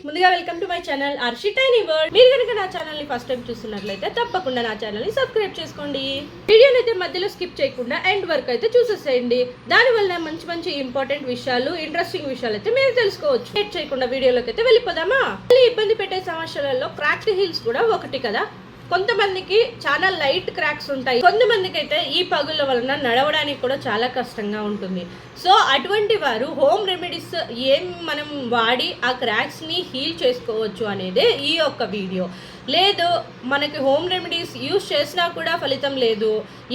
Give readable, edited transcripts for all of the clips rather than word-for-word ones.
ముందుగా welcome to my channel Arshi tiny world. మీరు కనుక నా ఛానల్ ని ఫస్ట్ టైం చూస్తున్నట్లయితే తప్పకుండా నా ఛానల్ ని సబ్స్క్రైబ్ చేసుకోండి. వీడియోని అయితే మధ్యలో స్కిప్ చేయకుండా ఎండ్ వరకు అయితే చూసేసేయండి. దానివల్ల మంచి మంచి ఇంపార్టెంట్ విషయాలు, ఇంట్రెస్టింగ్ విషయాలు అయితే మీరు తెలుసుకోవచ్చు. లేట్ చేయకుండా వీడియోలోకి అయితే వెళ్ళిపోదామా. ఇబ్బంది పెట్టే సమస్యలలో క్రాక్డ్ హీల్స్ కూడా ఒకటి కదా. కొంతమందికి చాలా లైట్ క్రాక్స్ ఉంటాయి, కొంతమందికి అయితే ఈ పగుళ్ళ వలన నడవడానికి కూడా చాలా కష్టంగా ఉంటుంది. సో అటువంటి వారు హోమ్ రెమెడీస్ ఏం మనం వాడి ఆ క్రాక్స్ని హీల్ చేసుకోవచ్చు అనేదే ఈ యొక్క వీడియో. లేదు మనకి హోమ్ రెమెడీస్ యూజ్ చేసినా కూడా ఫలితం లేదు,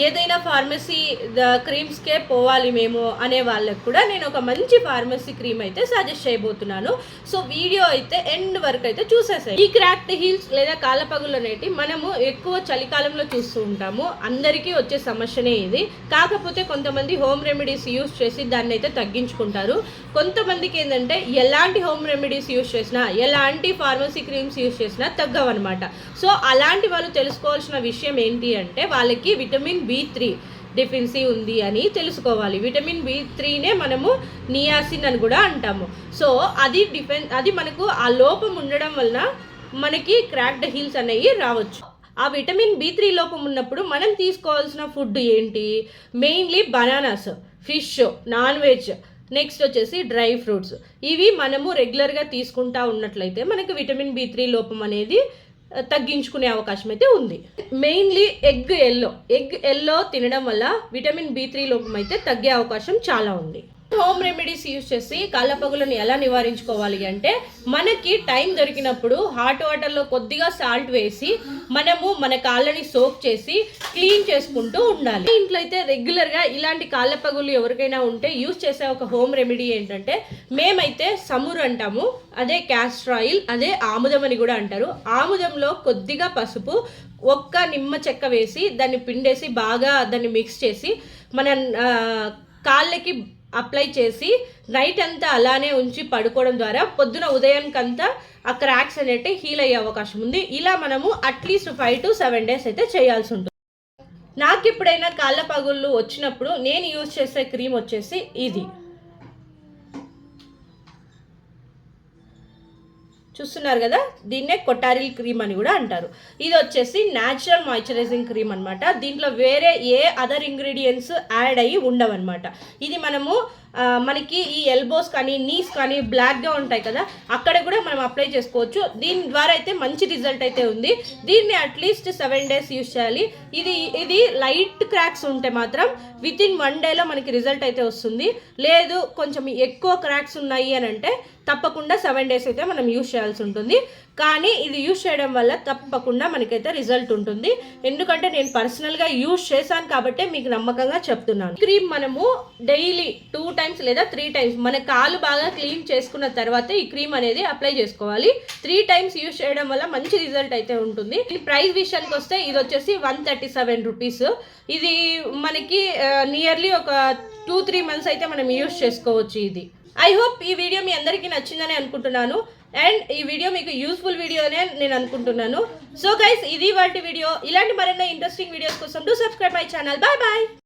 ఏదైనా ఫార్మసీ క్రీమ్స్కే పోవాలి మేము అనే వాళ్ళకి కూడా నేను ఒక మంచి ఫార్మసీ క్రీమ్ అయితే సజెస్ట్ చేయబోతున్నాను. సో వీడియో అయితే ఎండ్ వరకు అయితే చూసేసాయి. ఈ క్రాక్డ్ హీల్స్ లేదా కాళ్ళపగులు అనేవి మనము ఎక్కువ చలికాలంలో చూస్తూ ఉంటాము. అందరికీ వచ్చే సమస్యనే ఇది. కాకపోతే కొంతమంది హోమ్ రెమెడీస్ యూజ్ చేసి దాన్ని అయితే తగ్గించుకుంటారు. కొంతమందికి ఏంటంటే ఎలాంటి హోమ్ రెమెడీస్ యూజ్ చేసినా, ఎలాంటి ఫార్మసీ క్రీమ్స్ యూజ్ చేసినా తగ్గవన్నమాట. సో అలాంటి వాళ్ళు తెలుసుకోవాల్సిన విషయం ఏంటి అంటే వాళ్ళకి విటమిన్ B3 డెఫిషియన్సీ ఉంది అని తెలుసుకోవాలి. విటమిన్ B3నే మనము నియాసిన్ అని కూడా అంటాము. సో అది మనకు ఆ లోపం ఉండడం వలన మనకి క్రాక్డ్ హీల్స్ అనేవి రావచ్చు. ఆ విటమిన్ B3 లోపం ఉన్నప్పుడు మనం తీసుకోవాల్సిన ఫుడ్ ఏంటి? Mainly bananas, fish, non veg, next వచ్చేసి డ్రై ఫ్రూట్స్. ఇవి మనము రెగ్యులర్గా తీసుకుంటా ఉన్నట్లయితే మనకి విటమిన్ B3 లోపం అనేది తగ్గించుకునే అవకాశం అయితే ఉంది. మెయిన్లీ ఎగ్ ఎల్లో తినడం వల్ల విటమిన్ B3 లోపం అయితే తగ్గే అవకాశం చాలా ఉంది. హోమ్ రెమెడీస్ యూజ్ చేసి కాళ్ళపగులను ఎలా నివారించుకోవాలి అంటే, మనకి టైం దొరికినప్పుడు హాట్ వాటర్లో కొద్దిగా సాల్ట్ వేసి మనము మన కాళ్ళని సోక్ చేసి క్లీన్ చేసుకుంటూ ఉండాలి. ఇంట్లో అయితే రెగ్యులర్గా ఇలాంటి కాళ్ళపగులు ఎవరికైనా ఉంటే యూజ్ చేసే ఒక హోమ్ రెమెడీ ఏంటంటే, మేమైతే సమురు అంటాము, అదే క్యాస్టర్ ఆయిల్, అదే ఆముదం అని కూడా అంటారు. ఆముదంలో కొద్దిగా పసుపు, ఒక్క నిమ్మ చెక్క వేసి దాన్ని పిండేసి బాగా దాన్ని మిక్స్ చేసి మన కాళ్ళకి అప్లై చేసి నైట్ అంతా అలానే ఉంచి పడుకోవడం ద్వారా పొద్దున ఉదయానికంతా ఆ క్రాక్స్ అనేవి హీల్ అయ్యే అవకాశం ఉంది. ఇలా మనము అట్లీస్ట్ 5 to 7 days అయితే చేయాల్సి ఉంటుంది. నాకు ఎప్పుడైనా కాళ్ళ పగుళ్ళు వచ్చినప్పుడు నేను యూజ్ చేసే క్రీమ్ వచ్చేసి ఇది. చూస్తున్నారు కదా, దీన్నే కొటారిల్ క్రీమ్ అని కూడా అంటారు. ఇది వచ్చేసి న్యాచురల్ మాయిశ్చరైజింగ్ క్రీమ్ అనమాట. దీంట్లో వేరే ఏ అదర్ ఇంగ్రీడియంట్స్ యాడ్ అయ్యి ఉండవన్నమాట. ఇది మనకి ఈ ఎల్బోస్ కానీ నీస్ కానీ బ్లాక్గా ఉంటాయి కదా, అక్కడ కూడా మనం అప్లై చేసుకోవచ్చు. దీని ద్వారా అయితే మంచి రిజల్ట్ అయితే ఉంది. దీన్ని అట్లీస్ట్ 7 days యూజ్ చేయాలి. ఇది లైట్ క్రాక్స్ ఉంటే మాత్రం వితిన్ 1 dayలో మనకి రిజల్ట్ అయితే వస్తుంది. లేదు కొంచెం ఎక్కువ క్రాక్స్ ఉన్నాయి అని అంటే తప్పకుండా 7 days అయితే మనం యూజ్ చేయాల్సి ఉంటుంది. కానీ ఇది యూజ్ చేయడం వల్ల తప్పకుండా మనకైతే రిజల్ట్ ఉంటుంది. ఎందుకంటే నేను పర్సనల్గా యూజ్ చేశాను కాబట్టి మీకు నమ్మకంగా చెప్తున్నాను. క్రీమ్ మనము డైలీ 2 times లేదా 3 times మన కాలు బాగా క్లీన్ చేసుకున్న తర్వాత ఈ క్రీమ్ అనేది అప్లై చేసుకోవాలి. 3 times యూజ్ చేయడం వల్ల మంచి రిజల్ట్ అయితే ఉంటుంది. ఈ ప్రైస్ విషయానికి వస్తే ఇది వచ్చేసి 137 rupees. ఇది మనకి నియర్లీ ఒక 2-3 months అయితే మనం యూజ్ చేసుకోవచ్చు. ఇది ఐ హోప్ ఈ వీడియో మీ అందరికీ నచ్చిందని అనుకుంటున్నాను. అండ్ ఈ వీడియో మీకు యూస్ఫుల్ వీడియోనే నేను అనుకుంటున్నాను. సో గైస్, ఇది వాటి వీడియో. ఇలాంటి మరిన్ని ఇంట్రెస్టింగ్ వీడియోస్ కోసం do subscribe my channel. Bye bye.